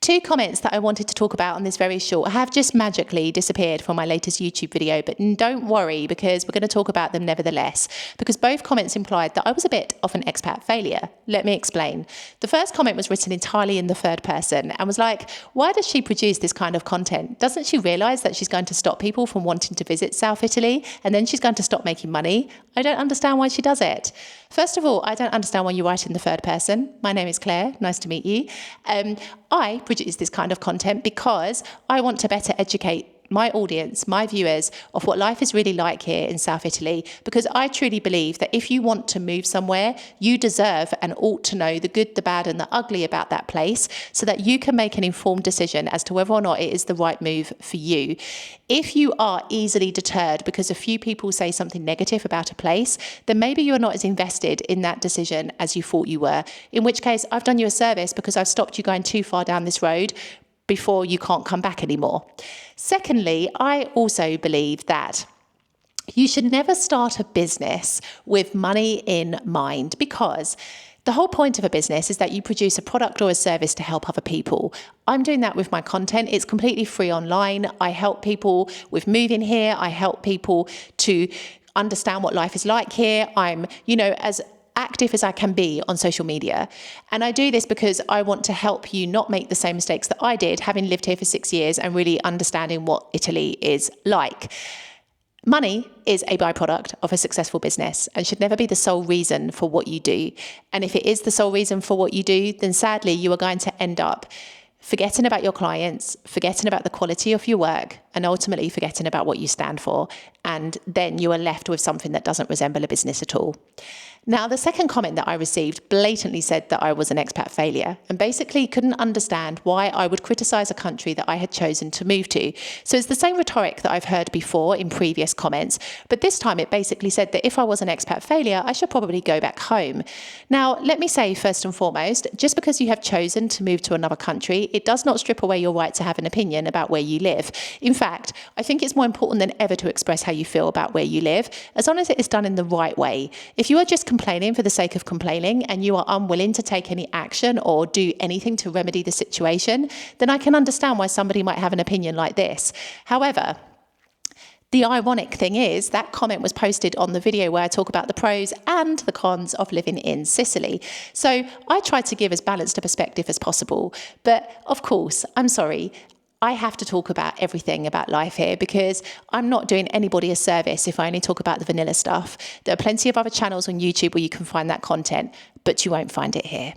Two comments that I wanted to talk about on this very short have just magically disappeared from my latest YouTube video, but don't worry because we're going to talk about them nevertheless, because both comments implied that I was a bit of an expat failure. Let me explain. The first comment was written entirely in the third person and was like, why does she produce this kind of content? Doesn't she realise that she's going to stop people from wanting to visit South Italy and then she's going to stop making money? I don't understand why she does it. First of all, I don't understand why you write in the third person. My name is Claire. Nice to meet you. I produce this kind of content because I want to better educate my audience, my viewers, of what life is really like here in South Italy, because I truly believe that if you want to move somewhere, you deserve and ought to know the good, the bad and the ugly about that place so that you can make an informed decision as to whether or not it is the right move for you. If you are easily deterred because a few people say something negative about a place, then maybe you're not as invested in that decision as you thought you were, in which case I've done you a service because I've stopped you going too far down this road before you can't come back anymore. Secondly, I also believe that you should never start a business with money in mind, because the whole point of a business is that you produce a product or a service to help other people. I'm doing that with my content. It's completely free online. I help people with moving here. I help people to understand what life is like here. I'm, as active as I can be on social media. And I do this because I want to help you not make the same mistakes that I did, having lived here for 6 years and really understanding what Italy is like. Money is a byproduct of a successful business and should never be the sole reason for what you do. And if it is the sole reason for what you do, then sadly you are going to end up forgetting about your clients, forgetting about the quality of your work, and ultimately forgetting about what you stand for. And then you are left with something that doesn't resemble a business at all. Now, the second comment that I received blatantly said that I was an expat failure and basically couldn't understand why I would criticise a country that I had chosen to move to. So it's the same rhetoric that I've heard before in previous comments, but this time it basically said that if I was an expat failure, I should probably go back home. Now, let me say first and foremost, just because you have chosen to move to another country, it does not strip away your right to have an opinion about where you live. In fact, I think it's more important than ever to express how you feel about where you live, as long as it is done in the right way. If you are just complaining for the sake of complaining and you are unwilling to take any action or do anything to remedy the situation, then I can understand why somebody might have an opinion like this. However, the ironic thing is that comment was posted on the video where I talk about the pros and the cons of living in Sicily. So I tried to give as balanced a perspective as possible. But of course, I'm sorry, I have to talk about everything about life here because I'm not doing anybody a service if I only talk about the vanilla stuff. There are plenty of other channels on YouTube where you can find that content, but you won't find it here.